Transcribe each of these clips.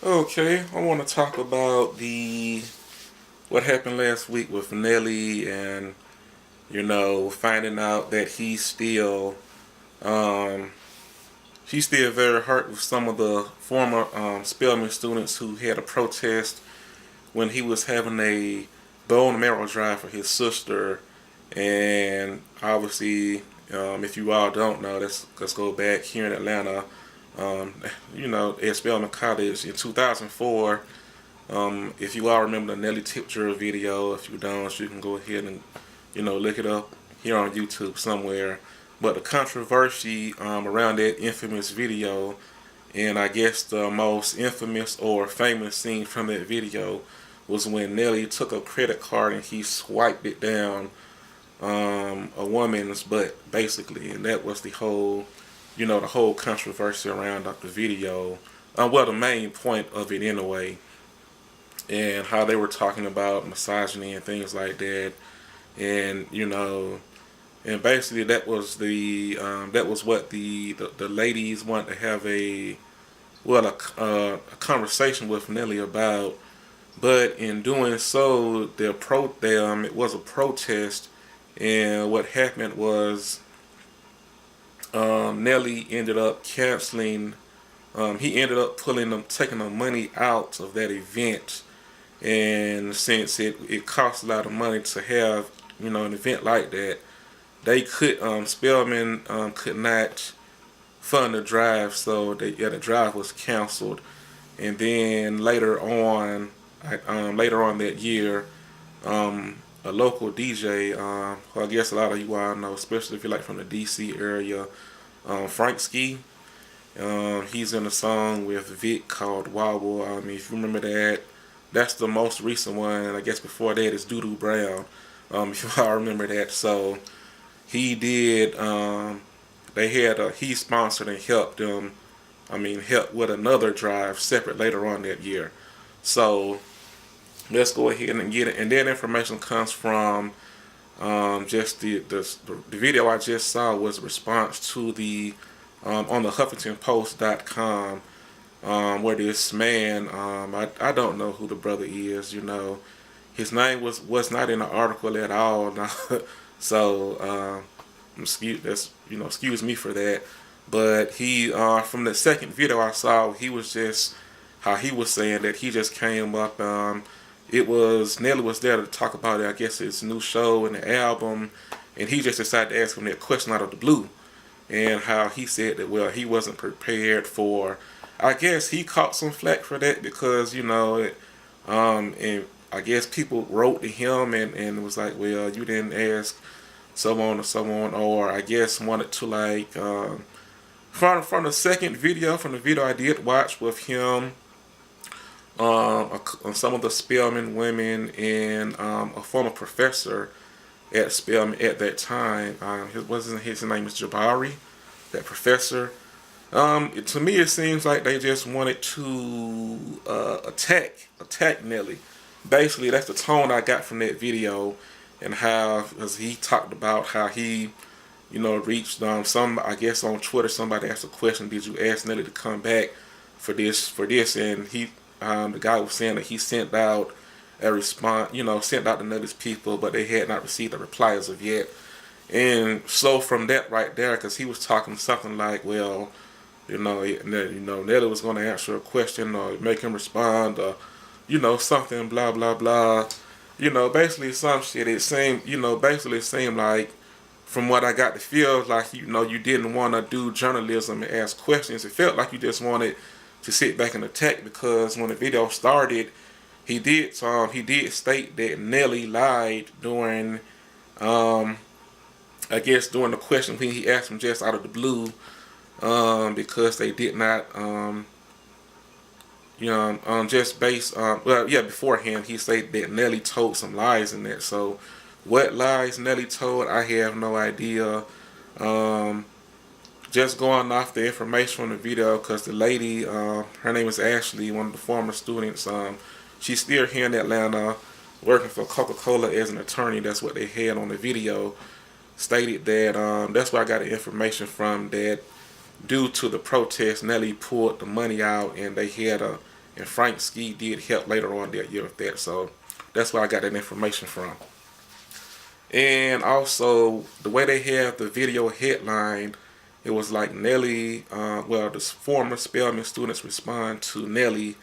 Okay, I want to talk about the what happened last week with Nelly and finding out that um she's still very hurt with some of the former Spelman students who had a protest when he was having a bone marrow drive for his sister. And obviously, if you all don't know, let's go back here in Atlanta. At Spelman College in 2004. If you all remember the Nelly Tipture video, if you don't, you can go ahead and look it up here on YouTube somewhere. But the controversy around that infamous video, and I guess the most infamous or famous scene from that video, was when Nelly took a credit card and he swiped it down a woman's butt, basically, and that was the whole controversy around the video. Well, the main point of it anyway, and how they were talking about misogyny and things like that, and and basically that was what the ladies wanted to have a conversation with Nelly about. But in doing so, it was a protest, and what happened was Nelly ended up canceling. He ended up taking the money out of that event, and since it costs a lot of money to have an event like that, they could Spelman could not fund the drive, so the drive was canceled. And then later on that year, a local DJ, who I guess a lot of you all know, especially if you're like from the DC area, Frank Ski. He's in a song with Vic called Wobble. If you remember that, that's the most recent one. And I guess before that is Doodoo Brown. If you all remember that. So he did. He sponsored and helped them. Helped with another drive separate later on that year. So let's go ahead and get it. And that information comes from just the video I just saw was a response to the on the HuffingtonPost.com, where this man, I don't know who the brother is. His name was not in the article at all. So excuse me for that. But he from the second video I saw, he was just how he was saying that he just came up. It was Nelly was there to talk about it. I guess his new show and the album, and he just decided to ask him that question out of the blue, and how he said that he wasn't prepared for. I guess he caught some flack for that because and I guess people wrote to him and was like, well, you didn't ask so on or so on, or I guess wanted to from the second video, from the video I did watch with him, some of the Spelman women, and a former professor at Spelman at that time. His name is Jabari, that professor. To me, it seems like they just wanted to attack Nelly. Basically, that's the tone I got from that video, and how, as he talked about how he, reached some. I guess on Twitter, somebody asked a question: did you ask Nelly to come back for this? And the guy was saying that he sent out a response, sent out to Nelly's people, but they had not received a reply as of yet. And so from that right there, because he was talking something like, well, Nelly was going to answer a question or make him respond, or something, blah blah blah. Basically some shit. Basically it seemed like, from what I got to feel, like you didn't want to do journalism and ask questions. It felt like you just wanted to sit back and attack, because when the video started, he did state that Nelly lied during I guess during the question when he asked him just out of the blue, because they did not just based beforehand he said that Nelly told some lies in that. So what lies Nelly told, I have no idea. Just going off the information from the video, because the lady, her name is Ashley, one of the former students. She's still here in Atlanta, working for Coca-Cola as an attorney. That's what they had on the video. Stated that that's where I got the information from, that due to the protest, Nelly pulled the money out, and they had and Frank Ski did help later on that year with that. So that's where I got that information from. And also the way they had the video headline, it was like Nelly, the former Spelman students respond to Nelly,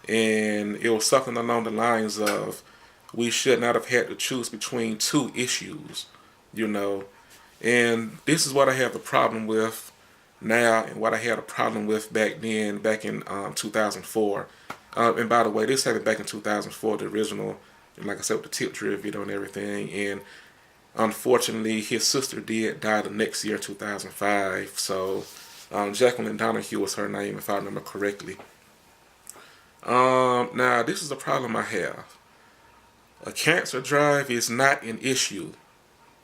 and it was something along the lines of, we should not have had to choose between two issues, you know. And this is what I have a problem with now and what I had a problem with back then, back in 2004. And by the way, this happened back in 2004, the original, like I said, with the tip drill video and everything. And unfortunately, his sister did die the next year, 2005. So Jacqueline Donahue was her name, if I remember correctly. Now, this is the problem I have. A cancer drive is not an issue.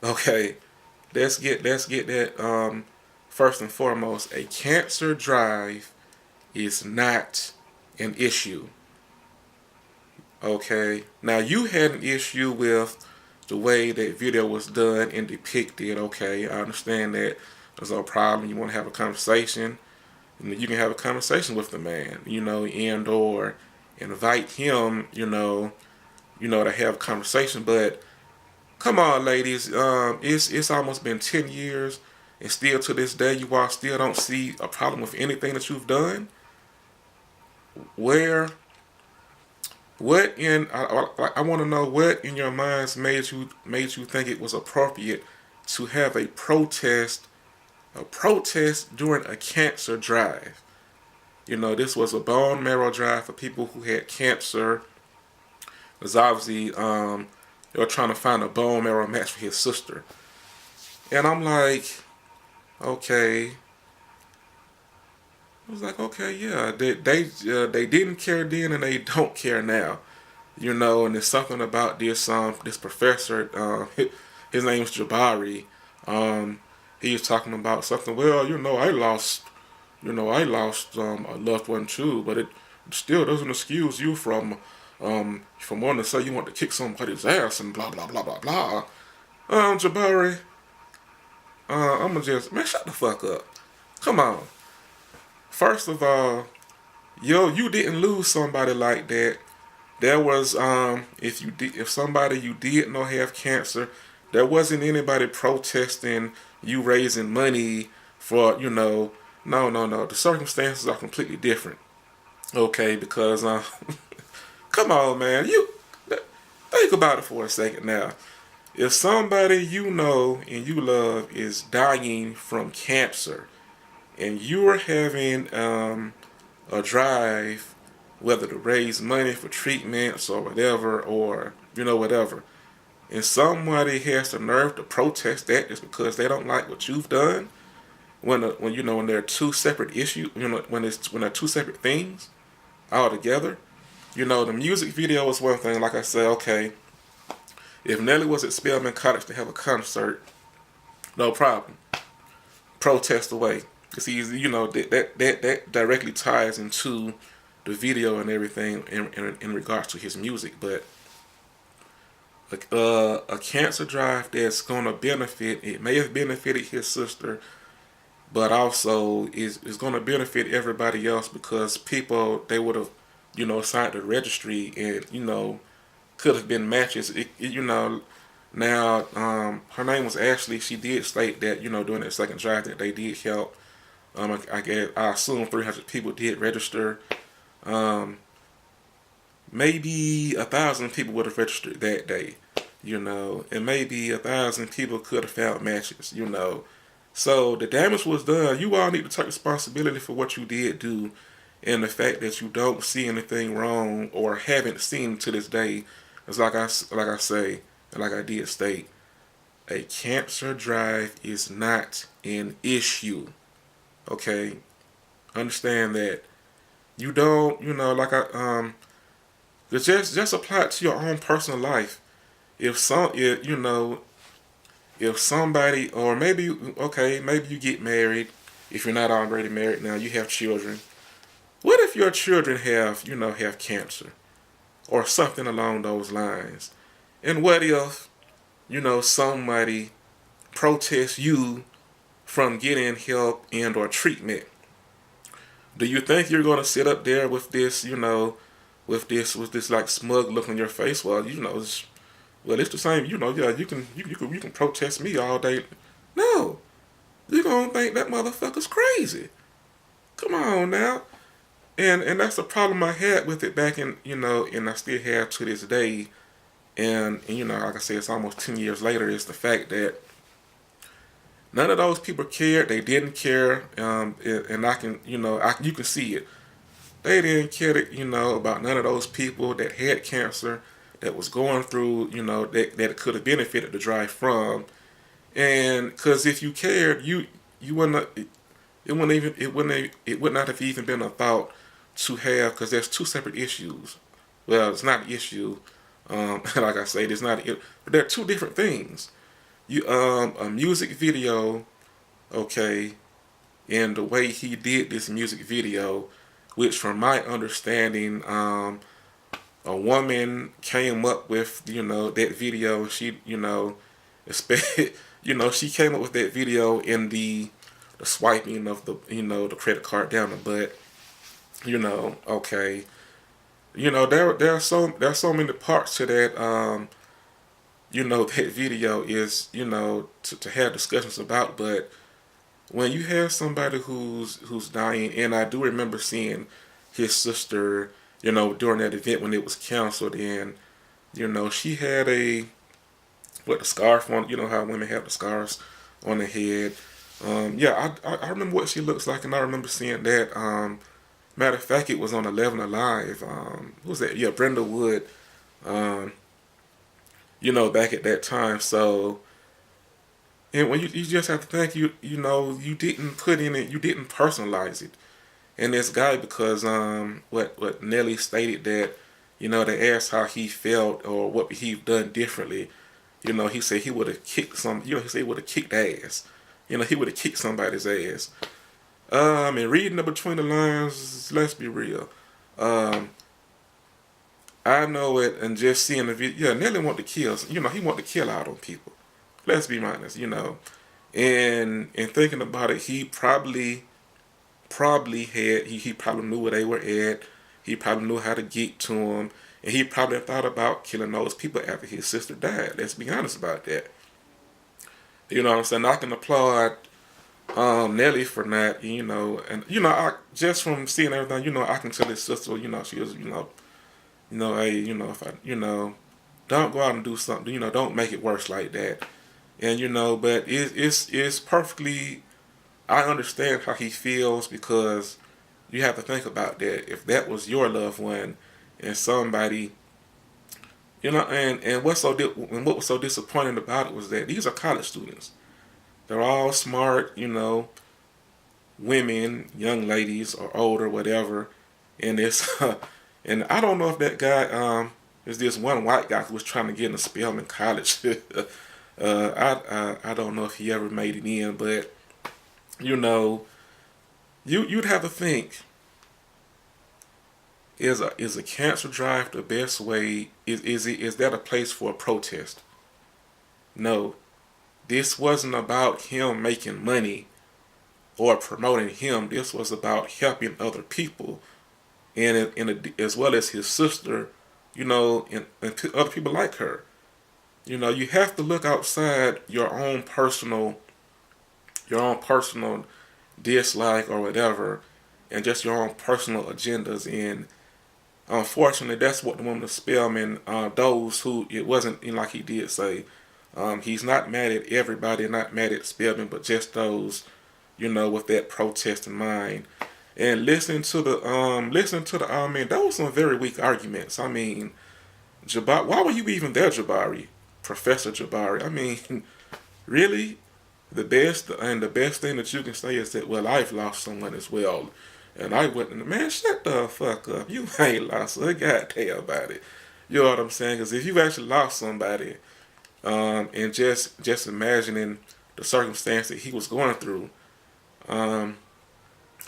Okay, let's get that first and foremost. A cancer drive is not an issue. Okay, now you had an issue with the way that video was done and depicted. Okay, I understand that. There's no problem. You want to have a conversation, and you can have a conversation with the man, you know, and or invite him, you know, to have a conversation. But come on, ladies, it's almost been 10 years, and still to this day, you all still don't see a problem with anything that you've done. What in I want to know what in your minds made you think it was appropriate to have a protest during a cancer drive. You know, this was a bone marrow drive for people who had cancer. Because obviously they were trying to find a bone marrow match for his sister. And I'm like, okay. I was like, okay, yeah, they didn't care then and they don't care now, you know. And there's something about this professor, his name's Jabari. He was talking about something. Well, I lost a loved one too, but it still doesn't excuse you from wanting to say you want to kick somebody's ass and blah blah blah blah blah. Jabari, I'ma just, man, shut the fuck up. Come on. First of all, you didn't lose somebody like that. There was if somebody you did know have cancer, there wasn't anybody protesting you raising money for, no. The circumstances are completely different. Okay, because come on, man, think about it for a second now. If somebody you know and you love is dying from cancer, and you're having a drive, whether to raise money for treatments or whatever, and somebody has the nerve to protest that just because they don't like what you've done, when there are two separate issues, when they're two separate things altogether. The music video is one thing. Like I said, okay, if Nelly was at Spelman College to have a concert, no problem. Protest away. Because that directly ties into the video and everything in regards to his music. But a cancer drive that's going to benefit, it may have benefited his sister, but also is going to benefit everybody else, because people, they would have, signed the registry and, could have been matches. Now, her name was Ashley. She did state that, during that second drive that they did help. I assume 300 people did register. Maybe 1,000 people would have registered that day, and maybe 1,000 people could have found matches, So the damage was done. You all need to take responsibility for what you did do, and the fact that you don't see anything wrong or haven't seen to this day. It's like I say, and like I did state, a cancer drive is not an issue. Okay, understand that. You don't, just apply it to your own personal life. If somebody, or maybe you get married. If you're not already married now, you have children. What if your children have cancer or something along those lines? And what if, somebody protests you from getting help and or treatment? Do you think you're gonna sit up there with this, with this like smug look on your face? Well, it's the same. Yeah, you can protest me all day. No, you're gonna think that motherfucker's crazy. Come on now. And that's the problem I had with it back in, and I still have to this day. And like I said, it's almost 10 years later. It's the fact that none of those people cared. They didn't care. And I can, you can see it. They didn't care, about none of those people that had cancer, that was going through, that could have benefited the drive from. And because if you cared, you wouldn't. It would not have even been a thought to have, because there's two separate issues. Well, it's not an issue. Like I said, it's not. But they're two different things. A music video, okay, and the way he did this music video, which from my understanding, a woman came up with, that video. She, she came up with that video in the swiping of the credit card down the butt. Okay. There are so many parts to that. That video is, to have discussions about. But when you have somebody who's dying, and I do remember seeing his sister, during that event when it was canceled, and she had the scarf on. How women have the scarves on their head. Yeah, I remember what she looks like, and I remember seeing that. Matter of fact, it was on 11 Alive. Who was that? Yeah, Brenda Wood. Back at that time. So, and when you just have to think, you didn't put in it, you didn't personalize it. And this guy, because what Nelly stated that, they asked how he felt or what he done differently. He said he would have kicked he said he would have kicked ass. He would have kicked somebody's ass. And reading between the lines, let's be real. I know it, and just seeing the video, yeah, Nelly wanted to kill. He wanted to kill out on people. Let's be honest, And thinking about it, he probably had, he probably knew where they were at. He probably knew how to get to them, and he probably thought about killing those people after his sister died. Let's be honest about that. You know what I'm saying? I can applaud Nelly for that, and I just from seeing everything, I can tell his sister, she was, hey, if I, don't go out and do something, don't make it worse like that, and but it's perfectly, I understand how he feels, because you have to think about that. If that was your loved one, and somebody, and what was so disappointing about it was that these are college students. They're all smart, women, young ladies, or older, whatever. And it's, and I don't know if that guy, there's this one white guy who was trying to get into Spelman College. I don't know if he ever made it in, but you'd have to think: is a cancer drive the best way? Is that a place for a protest? No. This wasn't about him making money or promoting him. This was about helping other people, and as well as his sister, and other people like her. You have to look outside your own personal dislike or whatever, and just your own personal agendas. And unfortunately, that's what the woman of Spelman, those who, it wasn't, like he did say, he's not mad at everybody, not mad at Spelman, but just those, with that protest in mind. And listen to the, that was some very weak arguments. I mean, why were you even there, Jabari? Professor Jabari? I mean, really? The best thing that you can say is that, well, I've lost someone as well. And I wouldn't, man, shut the fuck up. You ain't lost a goddamn about it. You know what I'm saying? Because if you actually lost somebody, and just imagining the circumstance that he was going through,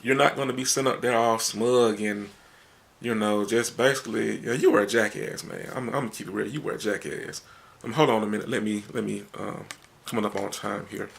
you're not going to be sitting up there all smug and, just basically, you were a jackass, man. I'm going to keep it real. You were a jackass. Hold on a minute. Let me, coming up on time here.